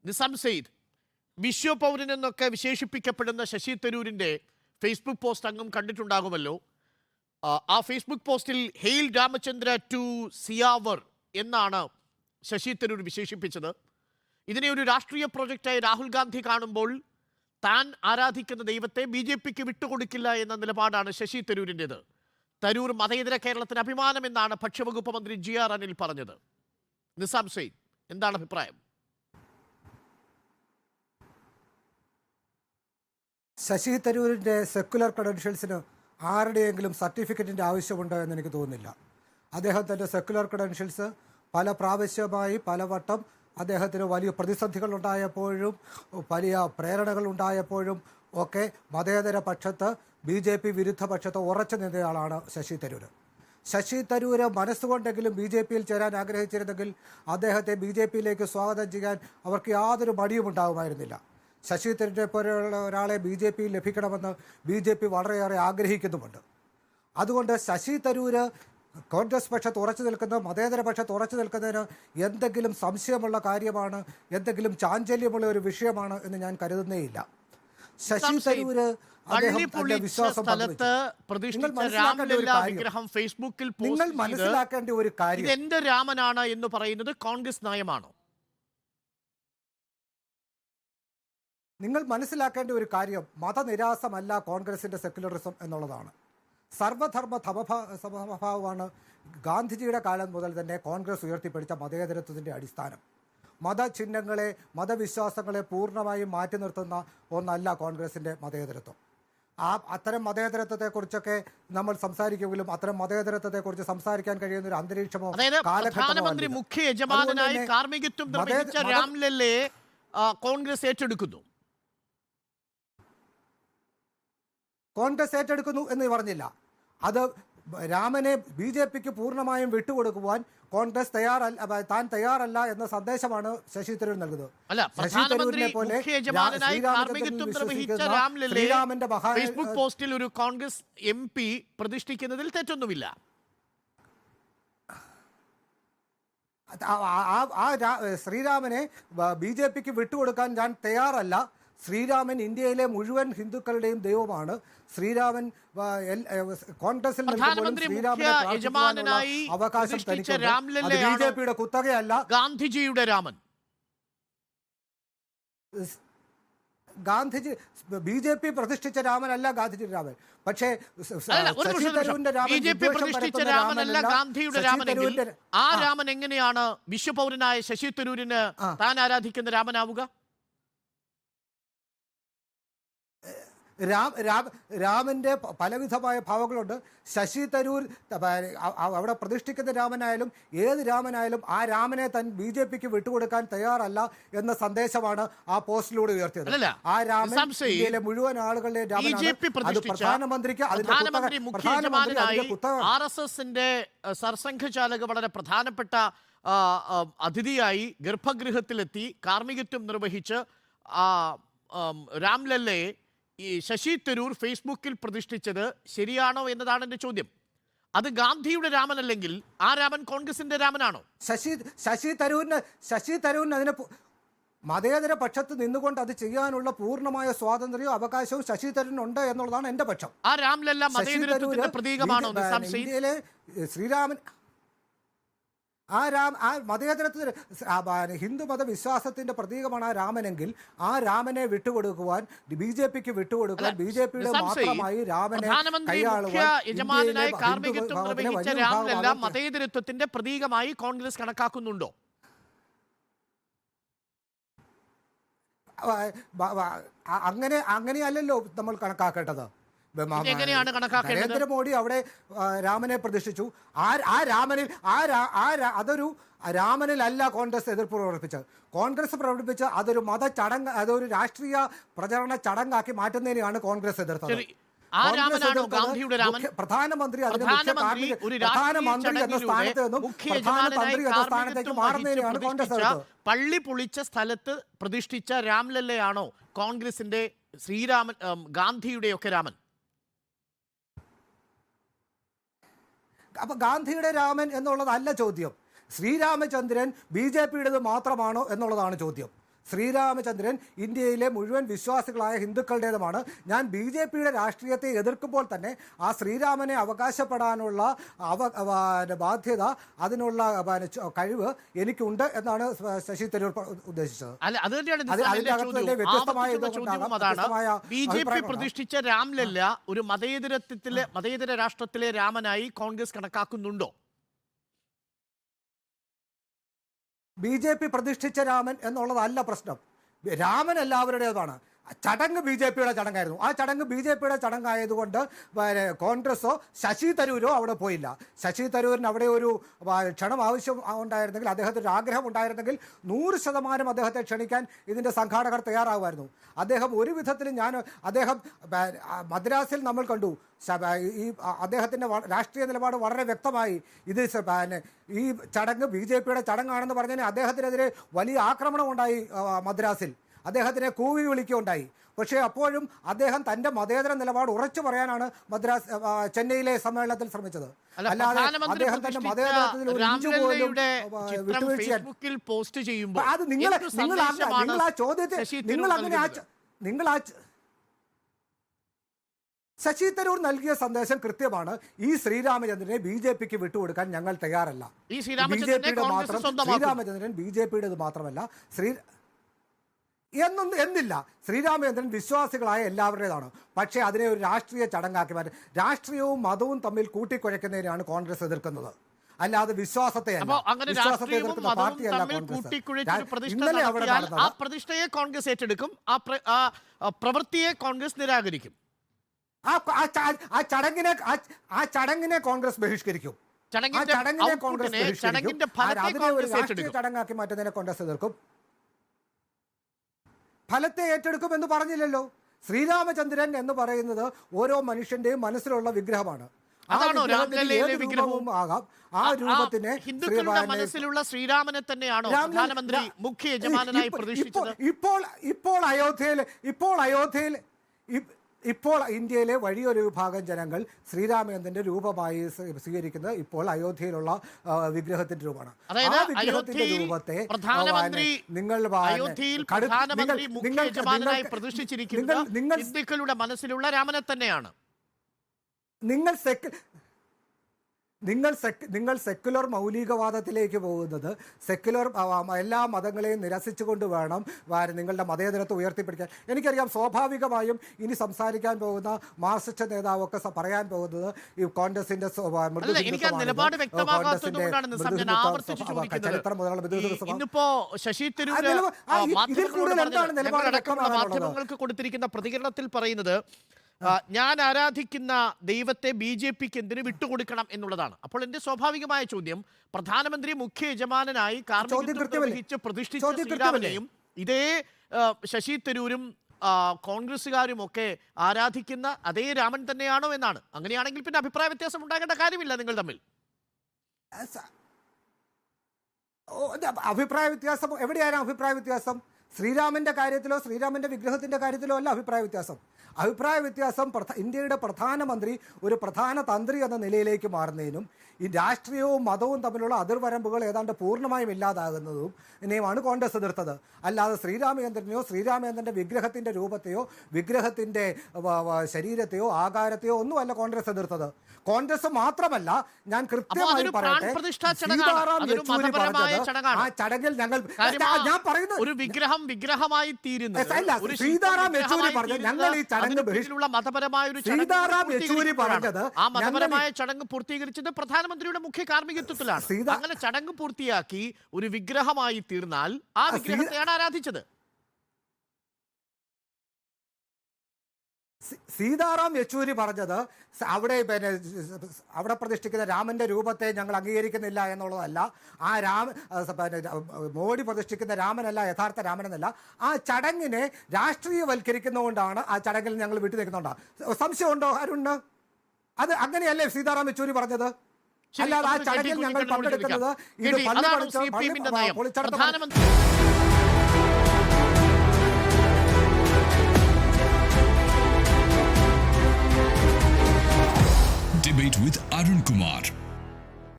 നിസാം സെയ്ദ്, വിശ്വപൗരൻ എന്നൊക്കെ വിശേഷിപ്പിക്കപ്പെടുന്ന Sasi തരൂരിൻ്റെ Facebook post അങ്ങും കണ്ടിട്ടുണ്ടാകുമല്ലോ. ആ ഫേസ്ബുക്ക് പോസ്റ്റിൽ ഹെയിൽ രാമചന്ദ്ര ടു സിയാവർ എന്നാണ് ശശി തരൂർ വിശേഷിപ്പിച്ചത്. ഇതിനെ ഒരു രാഷ്ട്രീയ പ്രോജക്റ്റായി രാഹുൽ ഗാന്ധി കാണുമ്പോൾ താൻ ആരാധിക്കുന്ന ദൈവത്തെ BJPക്ക് വിട്ടുകൊടുക്കില്ല എന്ന നിലപാടാണ് ശശി തരൂരിൻ്റെത്. തരൂർ മതേതര കേരളത്തിന് അഭിമാനമെന്നാണ് ഭക്ഷ്യവകുപ്പ് മന്ത്രി GR അനിൽ പറഞ്ഞത്. നിസാം സെയ്ദ്, എന്താണ് അഭിപ്രായം? ശശി തരൂരിൻ്റെ സെക്കുലർ ക്രെഡൻഷ്യൽസിന് ആരുടെയെങ്കിലും സർട്ടിഫിക്കറ്റിൻ്റെ ആവശ്യമുണ്ടോ എന്ന് എനിക്ക് തോന്നുന്നില്ല. അദ്ദേഹത്തിൻ്റെ സെക്കുലർ ക്രെഡൻഷ്യൽസ് പല പ്രാവശ്യമായി പലവട്ടം അദ്ദേഹത്തിന് വലിയ പ്രതിസന്ധികൾ ഉണ്ടായപ്പോഴും വലിയ പ്രേരണകൾ ഉണ്ടായപ്പോഴും ഒക്കെ മതേതര പക്ഷത്ത് BJP വിരുദ്ധ പക്ഷത്ത് ഉറച്ചു നിന്നയാളാണ് ശശി തരൂർ. ശശി തരൂര് മനസ്സുകൊണ്ടെങ്കിലും BJPയിൽ ചേരാൻ ആഗ്രഹിച്ചിരുന്നെങ്കിൽ അദ്ദേഹത്തെ BJPയിലേക്ക് സ്വാഗതം ചെയ്യാൻ അവർക്ക് യാതൊരു മടിയും ഉണ്ടാകുമായിരുന്നില്ല. ശശി തരൂരിനെ പോലെയുള്ള ഒരാളെ BJPയിൽ ലഭിക്കണമെന്ന് BJP വളരെയേറെ ആഗ്രഹിക്കുന്നുമുണ്ട്. അതുകൊണ്ട് ശശി തരൂര് കോൺഗ്രസ് പക്ഷത്ത് ഉറച്ചു നിൽക്കുന്ന മതേതര പക്ഷത്ത് ഉറച്ചു നിൽക്കുന്നതിന് എന്തെങ്കിലും സംശയമുള്ള കാര്യമാണ്, എന്തെങ്കിലും ചാഞ്ചല്യമുള്ള ഒരു വിഷയമാണ് എന്ന് ഞാൻ കരുതുന്നേയില്ല. ശശി തരൂര് നിങ്ങൾ മനസ്സിലാക്കേണ്ട ഒരു കാര്യം, എന്റെ രാമനാണ് എന്ന് പറയുന്നത് കോൺഗ്രസ് നയമാണോ? നിങ്ങൾ മനസ്സിലാക്കേണ്ട ഒരു കാര്യം, മതനിരാസമല്ല കോൺഗ്രസിന്റെ സെക്യുലറിസം എന്നുള്ളതാണ്. സർവധർമ്മ സമഭാവമാണ് ഗാന്ധിജിയുടെ കാലം മുതൽ തന്നെ കോൺഗ്രസ് ഉയർത്തിപ്പിടിച്ച മതേതരത്വത്തിൻ്റെ അടിസ്ഥാനം. മതചിഹ്നങ്ങളെ മതവിശ്വാസങ്ങളെ പൂർണ്ണമായും മാറ്റി നിർത്തുന്ന ഒന്നല്ല കോൺഗ്രസിൻ്റെ മതേതരത്വം. അത്തരം മതേതരത്വത്തെക്കുറിച്ചൊക്കെ നമ്മൾ സംസാരിക്കുമെങ്കിലും അത്തരം മതേതരത്വത്തെക്കുറിച്ച് സംസാരിക്കാൻ കഴിയുന്ന ഒരു അന്തരീക്ഷമോ പ്രധാനമന്ത്രി മുഖ്യ യജമാനായി കാർമ്മികത്വം നിർവഹിച്ച രാംലല്ലയെ കോൺഗ്രസ് ഏറ്റെടുക്കുന്നു. കോൺഗ്രസ് ഏറ്റെടുക്കുന്നു എന്ന് പറഞ്ഞില്ല. അത് രാമനെ BJPക്ക് പൂർണ്ണമായും വിട്ടുകൊടുക്കുവാൻ കോൺഗ്രസ് താൻ തയ്യാറല്ല എന്ന സന്ദേശമാണ് ശശി തരൂർ നൽകുന്നത്. ശശി തരൂരിനെ പോലെ ശ്രീരാമന്റെ ഫേസ്ബുക്ക് പോസ്റ്റിൽ ഒരു കോൺഗ്രസ് MP പ്രതിഷ്ഠിക്കുന്നതിൽ തെറ്റൊന്നുമില്ല. ശ്രീരാമനെ BJPക്ക് വിട്ടുകൊടുക്കാൻ ഞാൻ തയ്യാറല്ല. ശ്രീരാമൻ ഇന്ത്യയിലെ മുഴുവൻ ഹിന്ദുക്കളുടെയും ദൈവമാണ്. ശ്രീരാമൻ കോൺഗ്രസിൽ അവകാശം BJPയുടെ കുത്തകയല്ല. ഗാന്ധിജിയുടെ രാമൻ, ഗാന്ധിജി BJP പ്രതിഷ്ഠിച്ച രാമനല്ല ഗാന്ധിജിയുടെ രാമൻ. പക്ഷേ ശശി തരൂരിന്റെ രാമൻ ആ രാമൻ എങ്ങനെയാണ് വിശ്വപൗരനായ ശശി തരൂരിന് താൻ ആരാധിക്കുന്ന രാമനാവുക? രാമന്റെ പലവിധമായ ഭാവങ്ങളുണ്ട്. ശശി തരൂർ അവിടെ പ്രതിഷ്ഠിക്കുന്ന രാമനായാലും ഏത് രാമനായാലും ആ രാമനെ താൻ BJPക്ക് വിട്ടുകൊടുക്കാൻ തയ്യാറല്ല എന്ന സന്ദേശമാണ് ആ പോസ്റ്റിലൂടെ ഉയർത്തിയത്. ആ രാമൻ ഇന്ത്യയിലെ മുഴുവൻ ആളുകളുടെ രാമനാണ്. പ്രധാനമന്ത്രിക്ക് RSSന്റെ സർസംഘചാലക വളരെ പ്രധാനപ്പെട്ട അതിഥിയായി ഗർഭഗൃഹത്തിലെത്തി കാർമ്മികത്വം നിർവഹിച്ച് രാംലല്ലയെ ഈ ശശി തരൂർ ഫേസ്ബുക്കിൽ പ്രതിഷ്ഠിച്ചത് ശരിയാണോ എന്നതാണ് എൻ്റെ ചോദ്യം. അത് ഗാന്ധിയുടെ രാമനല്ലെങ്കിൽ ആ രാമൻ കോൺഗ്രസിന്റെ രാമനാണോ? ശശി തരൂരിന് അതിന് മതേതര പക്ഷത്ത് നിന്നുകൊണ്ട് അത് ചെയ്യാനുള്ള പൂർണ്ണമായ സ്വാതന്ത്ര്യവും അവകാശവും ശശി തരൂരിനുണ്ട് എന്നുള്ളതാണ് എൻ്റെ പക്ഷം. ആ രാംലല്ല മതേതരത്വത്തിന്റെ പ്രതീകമാണോ? ഇന്ത്യയിലെ ശ്രീരാമൻ ആ മതേതരത്തിന് ഹിന്ദു മതവിശ്വാസത്തിന്റെ പ്രതീകമാണ് ആ രാമനെങ്കിൽ ആ രാമനെ വിട്ടുകൊടുക്കുവാൻ BJPക്ക് വിട്ടുകൊടുക്കാൻ BJPയുടെ മാത്രമായി രാമനെ മതേതരത്വത്തിന്റെ പ്രതീകമായി കോൺഗ്രസ് കണക്കാക്കുന്നുണ്ടോ? അങ്ങനെയല്ലല്ലോ നമ്മൾ കണക്കാക്കേണ്ടത്. നരേന്ദ്രമോദി അവിടെ രാമനെ പ്രതിഷ്ഠിച്ചു. അതൊരു രാമനിലല്ല കോൺഗ്രസ് എതിർപ്പ് പ്രകടിപ്പിച്ചത്. കോൺഗ്രസ് പ്രകടിപ്പിച്ച അതൊരു അതൊരു രാഷ്ട്രീയ പ്രചരണ ചടങ്ങാക്കി മാറ്റുന്നതിനെയാണ് കോൺഗ്രസ് എതിർത്തത്. പ്രധാനമന്ത്രി എന്ന സ്ഥാനത്ത് നിന്നും പ്രധാനമന്ത്രി എന്ന സ്ഥാനത്തേക്ക് മാറുന്നതിനെയാണ് കോൺഗ്രസ് എതിർത്തത്. പള്ളി പൊളിച്ച സ്ഥലത്ത് പ്രതിഷ്ഠിച്ച രാംലല്ലയാണോ കോൺഗ്രസിന്റെ ശ്രീരാമൻ ഗാന്ധിയുടെയൊക്കെ രാമൻ? അപ്പൊ ഗാന്ധിയുടെ രാമൻ എന്നുള്ളതല്ല ചോദ്യം. ശ്രീരാമചന്ദ്രൻ BJPയുടേത് മാത്രമാണോ എന്നുള്ളതാണ് ചോദ്യം. ശ്രീരാമചന്ദ്രൻ ഇന്ത്യയിലെ മുഴുവൻ വിശ്വാസികളായ ഹിന്ദുക്കളുടേതുമാണ്. ഞാൻ BJPയുടെ രാഷ്ട്രീയത്തെ എതിർക്കുമ്പോൾ തന്നെ ആ ശ്രീരാമനെ അവകാശപ്പെടാനുള്ള ബാധ്യത, അതിനുള്ള കഴിവ് എനിക്കുണ്ട് എന്നാണ് ശശി തരൂർ ഉദ്ദേശിച്ചത്. അതിന്റെ വ്യത്യസ്തമായ BJP പ്രതിഷ്ഠിച്ച രാംലല്ല ഒരു മതേതര രാഷ്ട്രത്തിലെ രാമനായി കോൺഗ്രസ് കണക്കാക്കുന്നുണ്ടോ? BJP പ്രതിഷ്ഠിച്ച രാമൻ എന്നുള്ളതല്ല പ്രശ്നം. രാമൻ എല്ലാവരുടേതാണ്. ചടങ്ങ് BJPയുടെ ചടങ്ങായിരുന്നു. ആ ചടങ്ങ് BJPയുടെ ചടങ്ങായതുകൊണ്ട് കോൺഗ്രസോ ശശി തരൂരോ അവിടെ പോയില്ല. ശശി തരൂരിന് അവിടെ ഒരു ക്ഷണം ആവശ്യം ഉണ്ടായിരുന്നെങ്കിൽ, അദ്ദേഹത്തിന് ഒരു ആഗ്രഹം ഉണ്ടായിരുന്നെങ്കിൽ 100% അദ്ദേഹത്തെ ക്ഷണിക്കാൻ ഇതിൻ്റെ സംഘാടകർ തയ്യാറാകുമായിരുന്നു. അദ്ദേഹം ഒരു വിധത്തിലും അദ്ദേഹം മദ്രാസിൽ നമ്മൾ കണ്ടു, ഈ അദ്ദേഹത്തിൻ്റെ രാഷ്ട്രീയ നിലപാട് വളരെ വ്യക്തമായി. ഇത് ഈ ചടങ്ങ് BJPയുടെ ചടങ്ങാണെന്ന് പറഞ്ഞതിന് അദ്ദേഹത്തിനെതിരെ വലിയ ആക്രമണം ഉണ്ടായി മദ്രാസിൽ. അദ്ദേഹത്തിനെ കൂവി വിളിക്കുകയുണ്ടായി. പക്ഷേ അപ്പോഴും അദ്ദേഹം തൻ്റെ മതേതര നിലപാട് ഉറച്ചു പറയാനാണ് ചെന്നൈയിലെ സമ്മേളനത്തിൽ ശ്രമിച്ചത്. അല്ലാതെ അദ്ദേഹം തന്റെ മതേതരത്തിൽ ഒരു ഇഞ്ച് പോലും വിട്ടുവീഴ്ച പോസ്റ്റ് ചെയ്യുമ്പോൾ അത് നിങ്ങൾ ആ ചോദ്യത്തെ നിങ്ങൾ ശശി തരൂർ നൽകിയ സന്ദേശം കൃത്യമാണ്. ഈ ശ്രീരാമചന്ദ്രനെ BJPക്ക് വിട്ടുകൊടുക്കാൻ ഞങ്ങൾ തയ്യാറല്ല. ശ്രീരാമചന്ദ്രൻ BJPയുടേത് മാത്രമല്ല, എന്നില്ല. ശ്രീരാമചന്ദ്രൻ വിശ്വാസികളായ എല്ലാവരുടേതാണ്. പക്ഷേ അതിനെ ഒരു രാഷ്ട്രീയ ചടങ്ങാക്കി മാറ്റി രാഷ്ട്രീയവും മതവും തമ്മിൽ കൂട്ടിക്കുഴയ്ക്കുന്നതിനാണ് കോൺഗ്രസ് എതിർക്കുന്നത്, അല്ലാതെ വിശ്വാസത്തെ എതിർക്കുന്ന പാർട്ടിയല്ല കോൺഗ്രസ്. ഇന്നലെ അവിടെ ആ പ്രതിഷ്ഠയെ കോൺഗ്രസ് ഏറ്റെടുക്കും, ആ പ്രവൃത്തിയെ കോൺഗ്രസ് നിരാകരിക്കും. ആ ചടങ്ങിനെ കോൺഗ്രസ് ബഹിഷ്കരിക്കും. ചടങ്ങിനെ കോൺഗ്രസ് രാഷ്ട്രീയ ചടങ്ങാക്കി മാറ്റുന്നതിനെ കോൺഗ്രസ് എതിർക്കും. ഫലത്തെ ഏറ്റെടുക്കുമെന്ന് പറഞ്ഞില്ലല്ലോ. ശ്രീരാമചന്ദ്രൻ എന്ന് പറയുന്നത് ഓരോ മനുഷ്യന്റെയും മനസ്സിലുള്ള വിഗ്രഹമാണ്. വിഗ്രഹവും ആകാം. ആ രൂപത്തിനെ മനസ്സിലുള്ള ശ്രീരാമനെ തന്നെയാണോ പ്രധാനമന്ത്രി മുഖ്യ യജമാനായി പ്രതീക്ഷിച്ചത്? ഇപ്പോൾ ഇന്ത്യയിലെ വലിയൊരു വിഭാഗം ജനങ്ങൾ ശ്രീരാമചന്ദ്രന്റെ രൂപമായി സ്വീകരിക്കുന്നത് ഇപ്പോൾ അയോധ്യയിലുള്ള വിഗ്രഹത്തിന്റെ രൂപമാണ്. ആ വിഗ്രഹത്തിന്റെ രൂപത്തെ ഹിന്ദുക്കളുടെ മനസ്സിലുള്ള രാമനെ തന്നെയാണ്. നിങ്ങൾ സെക്കുലർ മൗലികവാദത്തിലേക്ക് പോകുന്നത്, സെക്കുലർ എല്ലാ മതങ്ങളെയും നിരസിച്ചുകൊണ്ട് വേണം നിങ്ങളുടെ മതേതരത്തെ ഉയർത്തിപ്പിടിക്കാൻ. എനിക്കറിയാം, സ്വാഭാവികമായും ഇനി സംസാരിക്കാൻ പോകുന്ന മാർക്സിസ്റ്റ് നേതാവൊക്കെ പറയാൻ പോകുന്നത് ഈ കോൺഗ്രസിന്റെ ചരിത്രം മുതലുള്ള ഇതിൽ കൂടുതൽ എന്താണ് നിലപാട് മാധ്യമങ്ങൾക്ക് കൊടുത്തിരിക്കുന്ന പ്രതികരണത്തിൽ പറയുന്നത്, ഞാൻ ആരാധിക്കുന്ന ദൈവത്തെ BJPക്ക് എന്തിനു വിട്ടുകൊടുക്കണം എന്നുള്ളതാണ്. അപ്പോൾ എന്റെ സ്വാഭാവികമായ ചോദ്യം, പ്രധാനമന്ത്രി മുഖ്യ യജമാനായി നിർവഹിച്ച് പ്രതിഷ്ഠിച്ച ശ്രീരാമനെയും ഇതേ ശശി തരൂരും കോൺഗ്രസുകാരും ഒക്കെ ആരാധിക്കുന്ന അതേ രാമൻ തന്നെയാണോ എന്നാണ്. അങ്ങനെയാണെങ്കിൽ പിന്നെ അഭിപ്രായ വ്യത്യാസം ഉണ്ടാകേണ്ട കാര്യമില്ല നിങ്ങൾ തമ്മിൽ. അഭിപ്രായ വ്യത്യാസം എവിടെയാണ്? അഭിപ്രായ വ്യത്യാസം ശ്രീരാമന്റെ കാര്യത്തിലോ ശ്രീരാമന്റെ വിഗ്രഹത്തിന്റെ കാര്യത്തിലോ അല്ല അഭിപ്രായ വ്യത്യാസം. അഭിപ്രായ വ്യത്യാസം ഇന്ത്യയുടെ പ്രധാനമന്ത്രി ഒരു പ്രധാന തന്ത്രി എന്ന നിലയിലേക്ക് മാറുന്നതിനും ഈ രാഷ്ട്രീയവും മതവും തമ്മിലുള്ള അതിർവരമ്പുകൾ ഏതാണ്ട് പൂർണ്ണമായും ഇല്ലാതാകുന്നതും ഇനിയുമാണ് കോൺഗ്രസ് എതിർത്തത്. അല്ലാതെ ശ്രീരാമചന്ദ്രനെയോ ശ്രീരാമചന്ദ്രൻ്റെ വിഗ്രഹത്തിൻ്റെ രൂപത്തെയോ വിഗ്രഹത്തിൻ്റെ ശരീരത്തെയോ ആകാരത്തെയോ ഒന്നുമല്ല കോൺഗ്രസ് എതിർത്തത്. കോൺഗ്രസ് മാത്രമല്ല, ഞാൻ കൃത്യമായി പറയട്ടെ, സീതാറാം യെച്ചൂരി പറഞ്ഞത് ആ ചടങ്ങിൽ ഞാൻ പറയുന്നത് ഒരു വിഗ്രഹമായി തീരുന്നത് സീതാറാം യെച്ചൂരി പറഞ്ഞത് ഞങ്ങൾ ഈ ചടങ്ങ് മതപരമായ ഒരു സീതാറാം യെച്ചൂരി പറഞ്ഞത് ആ മതപരമായ ചടങ്ങ് പൂർത്തീകരിച്ചത് പ്രധാനമന്ത്രിയുടെ മുഖ്യ കാർമ്മികത്വത്തിലാണ്. അങ്ങനെ ചടങ്ങ് പൂർത്തിയാക്കി ഒരു വിഗ്രഹമായി തീർന്നാൽ ആ വിഗ്രഹത്തെയാണ് ആരാധിച്ചത്. സീതാറാം യെച്ചൂരി പറഞ്ഞത് അവിടെ പ്രതിഷ്ഠിക്കുന്ന രാമന്റെ രൂപത്തെ ഞങ്ങൾ അംഗീകരിക്കുന്നില്ല എന്നുള്ളതല്ല. ആ മോഡി പ്രതിഷ്ഠിക്കുന്ന രാമനല്ല യഥാർത്ഥ രാമനെന്നല്ല. ആ ചടങ്ങിനെ രാഷ്ട്രീയവൽക്കരിക്കുന്നതുകൊണ്ടാണ് ആ ചടങ്ങിൽ ഞങ്ങൾ വിട്ടു നിൽക്കുന്നുണ്ടോ? സംശയമുണ്ടോ അരുണ്? അത് അങ്ങനെയല്ലേ സീതാറാം യെച്ചൂരി പറഞ്ഞത്? അല്ലാതെ ആ ചടങ്ങിൽ ഞങ്ങൾ പങ്കെടുക്കുന്നത് ഇത് പൊളിച്ചടക്കം. Debate with Arun Kumar.